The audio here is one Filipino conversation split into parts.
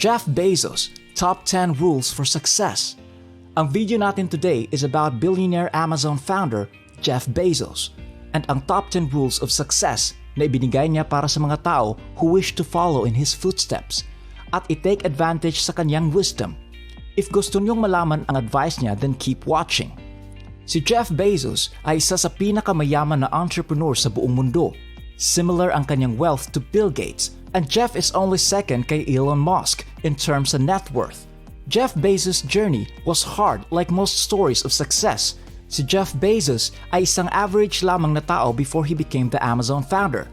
Jeff Bezos, Top 10 Rules for Success. Ang video natin today is about billionaire Amazon founder Jeff Bezos and ang top 10 rules of success na ibinigay niya para sa mga tao who wish to follow in his footsteps at i-take advantage sa kanyang wisdom. If gusto niyong malaman ang advice niya, then keep watching. Si Jeff Bezos ay isa sa pinakamayaman na entrepreneur sa buong mundo. Similar ang kanyang wealth to Bill Gates, and Jeff is only second kay Elon Musk in terms of net worth. Jeff Bezos' journey was hard like most stories of success. Si Jeff Bezos ay isang average lamang na tao before he became the Amazon founder.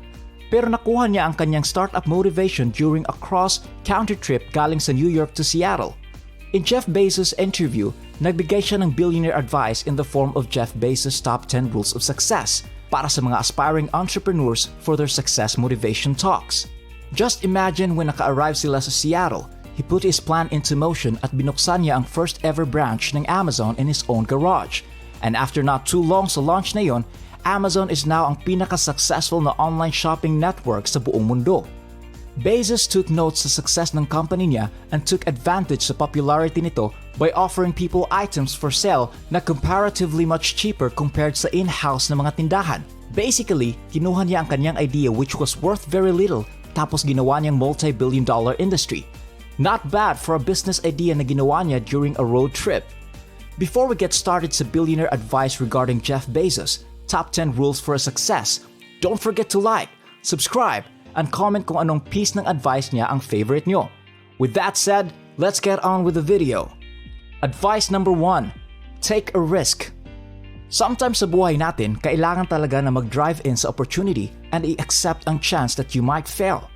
Pero nakuha niya ang kanyang startup motivation during a cross-country trip galing sa New York to Seattle. In Jeff Bezos' interview, nagbigay siya ng billionaire advice in the form of Jeff Bezos' top 10 rules of success para sa mga aspiring entrepreneurs for their success motivation talks. Just imagine when naka-arrive sila sa Seattle, he put his plan into motion at binuksan niya ang first ever branch ng Amazon in his own garage. And after not too long sa launch na yon, Amazon is now ang pinaka-successful na online shopping network sa buong mundo. Bezos took notes sa success ng company niya and took advantage sa popularity nito by offering people items for sale na comparatively much cheaper compared sa in-house na mga tindahan. Basically, kinuha niya ang kanyang idea which was worth very little tapos ginawa niyang multi-billion-dollar industry. Not bad for a business idea na ginawa niya during a road trip. Before we get started sa billionaire advice regarding Jeff Bezos, top 10 rules for a success, don't forget to like, subscribe, and comment kung anong piece ng advice niya ang favorite nyo. With that said, let's get on with the video. Advice number 1, take a risk. Sometimes sa buhay natin, kailangan talaga na mag-drive in sa opportunity and i-accept ang chance that you might fail.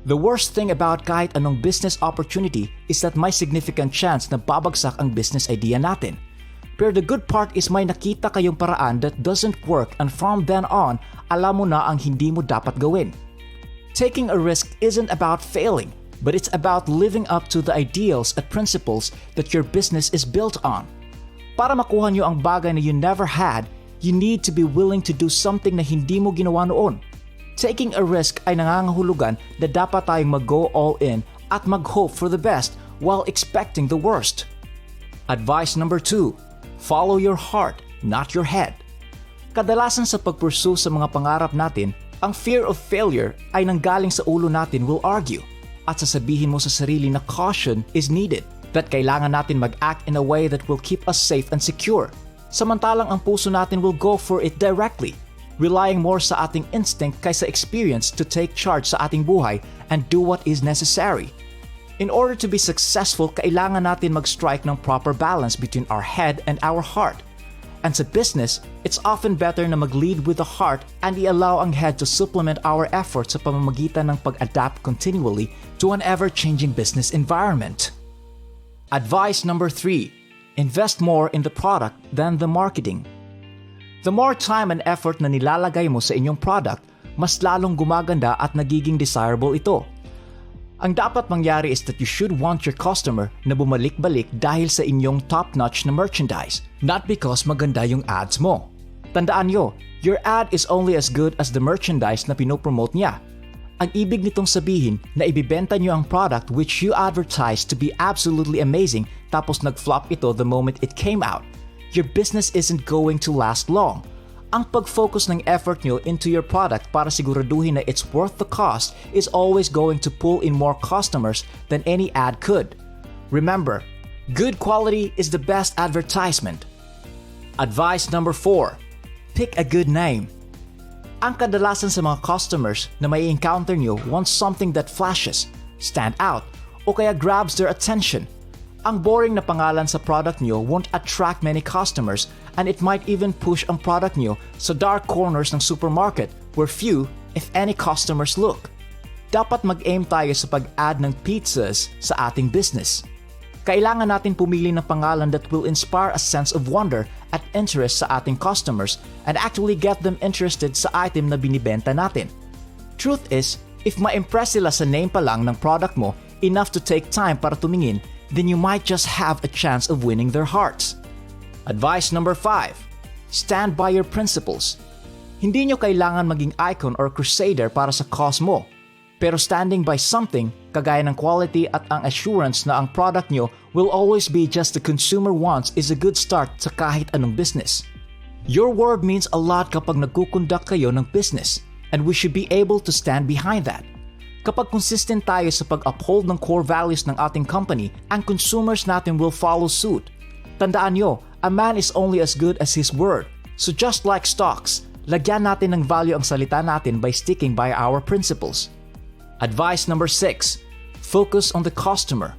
The worst thing about kahit anong business opportunity is that may significant chance na babagsak ang business idea natin. Pero the good part is may nakita kayong paraan that doesn't work and from then on, alam mo na ang hindi mo dapat gawin. Taking a risk isn't about failing, but it's about living up to the ideals and principles that your business is built on. Para makuha niyo ang bagay na you never had, you need to be willing to do something na hindi mo ginawa noon. Taking a risk ay nangangahulugan na dapat tayong mag-go all in at mag-hope for the best while expecting the worst. Advice number 2, follow your heart, not your head. Kadalasan sa pag-pursue sa mga pangarap natin, ang fear of failure ay nanggaling sa ulo natin will argue at sasabihin mo sa sarili na caution is needed, that kailangan natin mag-act in a way that will keep us safe and secure. Samantalang ang puso natin will go for it directly, relying more sa ating instinct kaysa experience to take charge sa ating buhay and do what is necessary. In order to be successful, kailangan natin mag-strike ng proper balance between our head and our heart. And sa business, it's often better na mag-lead with the heart and i-allow ang head to supplement our efforts sa pamamagitan ng pag-adapt continually to an ever-changing business environment. Advice number 3, invest more in the product than the marketing. The more time and effort na nilalagay mo sa inyong product, mas lalong gumaganda at nagiging desirable ito. Ang dapat mangyari is that you should want your customer na bumalik-balik dahil sa inyong top-notch na merchandise, not because maganda yung ads mo. Tandaan nyo, your ad is only as good as the merchandise na pinopromote niya. Ang ibig nitong sabihin na ibibenta nyo ang product which you advertise to be absolutely amazing tapos nag-flop ito the moment it came out. Your business isn't going to last long. Ang pag-focus ng effort nyo into your product para siguraduhin na it's worth the cost is always going to pull in more customers than any ad could. Remember, good quality is the best advertisement. Advice number 4, pick a good name. Ang kadalasan sa mga customers na may encounter nyo want something that flashes, stand out, o kaya grabs their attention. Ang boring na pangalan sa product nyo won't attract many customers and it might even push ang product nyo sa dark corners ng supermarket where few, if any, customers look. Dapat mag-aim tayo sa pag-add ng pizzas sa ating business. Kailangan natin pumili ng pangalan that will inspire a sense of wonder at interest sa ating customers and actually get them interested sa item na binibenta natin. Truth is, if ma-impress sila sa name pa lang ng product mo enough to take time para tumingin, then you might just have a chance of winning their hearts. Advice number 5, stand by your principles. Hindi nyo kailangan maging icon or crusader para sa cause mo. Pero standing by something, kagaya ng quality at ang assurance na ang product nyo will always be just the consumer wants is a good start sa kahit anong business. Your word means a lot kapag nagkukonduct kayo ng business, and we should be able to stand behind that. Kapag consistent tayo sa pag-uphold ng core values ng ating company, ang consumers natin will follow suit. Tandaan nyo, a man is only as good as his word. So just like stocks, lagyan natin ng value ang salita natin by sticking by our principles. Advice number 6, focus on the customer.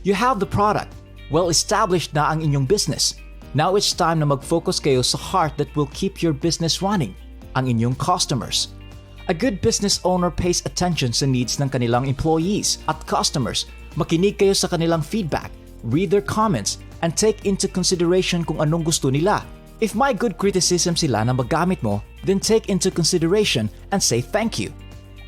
You have the product, well-established na ang inyong business. Now it's time na mag-focus kayo sa heart that will keep your business running, ang inyong customers. A good business owner pays attention sa needs ng kanilang employees at customers. Makinig kayo sa kanilang feedback, read their comments, and take into consideration kung anong gusto nila. If may good criticism sila na magamit mo, then take into consideration and say thank you.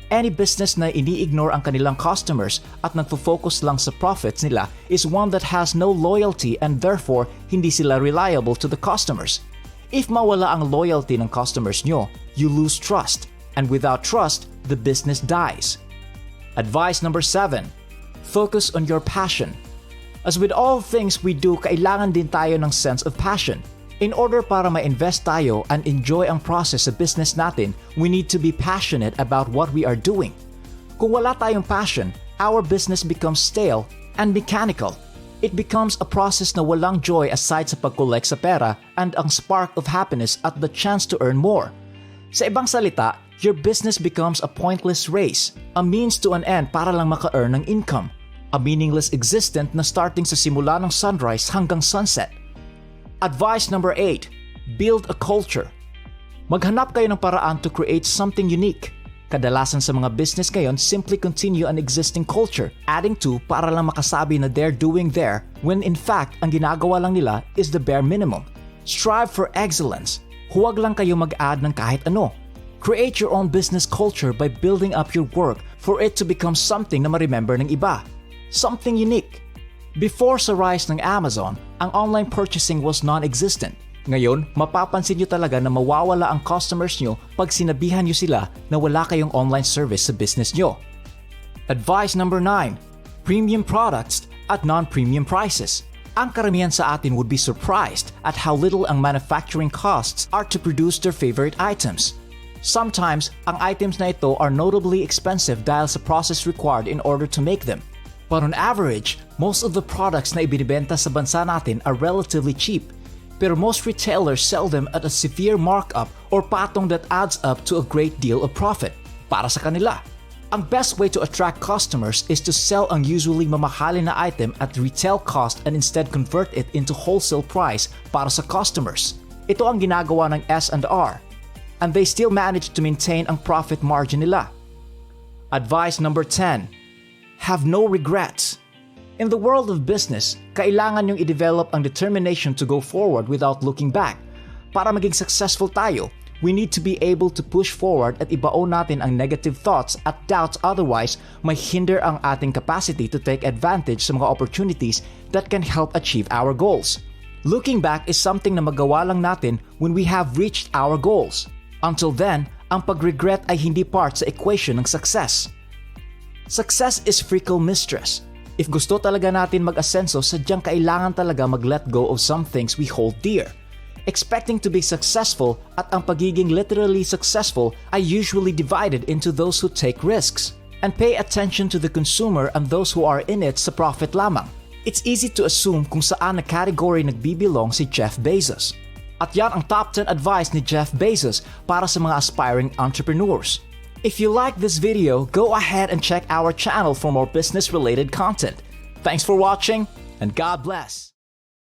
Any business na ini-ignore ang kanilang customers at nagfo-focus lang sa profits nila is one that has no loyalty and therefore hindi sila reliable to the customers. If mawala ang loyalty ng customers nyo, you lose trust. And without trust, the business dies. Advice number 7, focus on your passion. As with all things we do, kailangan din tayo ng sense of passion. In order para ma-invest tayo and enjoy ang process sa business natin, we need to be passionate about what we are doing. Kung wala tayong passion, our business becomes stale and mechanical. It becomes a process na walang joy aside sa pag-collect sa pera and ang spark of happiness at the chance to earn more. Sa ibang salita, your business becomes a pointless race, a means to an end para lang maka-earn ng income, a meaningless existence na starting sa simula ng sunrise hanggang sunset. Advice number 8, build a culture. Maghanap kayo ng paraan to create something unique. Kadalasan sa mga business ngayon simply continue an existing culture, adding to para lang makasabi na they're doing there when in fact ang ginagawa lang nila is the bare minimum. Strive for excellence. Huwag lang kayo mag-add ng kahit ano. Create your own business culture by building up your work for it to become something na ma-remember ng iba. Something unique. Before sa rise ng Amazon, ang online purchasing was non-existent. Ngayon, mapapansin nyo talaga na mawawala ang customers nyo pag sinabihan nyo sila na wala kayong online service sa business nyo. Advice number 9, premium products at non-premium prices. Ang karamihan sa atin would be surprised at how little ang manufacturing costs are to produce their favorite items. Sometimes, ang items na ito are notably expensive dahil sa process required in order to make them. But on average, most of the products na ibinibenta sa bansa natin are relatively cheap. Pero most retailers sell them at a severe markup or patong that adds up to a great deal of profit para sa kanila. Ang best way to attract customers is to sell ang usually mamahalin na item at retail cost and instead convert it into wholesale price para sa customers. Ito ang ginagawa ng S&R. And they still manage to maintain ang profit margin nila. Advice number 10, have no regrets. In the world of business, kailangan nyong i-develop ang determination to go forward without looking back. Para maging successful tayo, we need to be able to push forward at ibaon natin ang negative thoughts at doubts, otherwise may hinder ang ating capacity to take advantage sa mga opportunities that can help achieve our goals. Looking back is something na magawa lang natin when we have reached our goals. Until then, ang pag-regret ay hindi part sa equation ng success. Success is fickle mistress. If gusto talaga natin mag-asenso, sadyang kailangan talaga mag-let go of some things we hold dear. Expecting to be successful at ang pagiging literally successful ay usually divided into those who take risks and pay attention to the consumer and those who are in it sa profit lamang. It's easy to assume kung saan na category nagbibilong si Jeff Bezos. At yan ang top 10 advice ni Jeff Bezos para sa mga aspiring entrepreneurs. If you like this video, go ahead and check our channel for more business-related content. Thanks for watching, and God bless!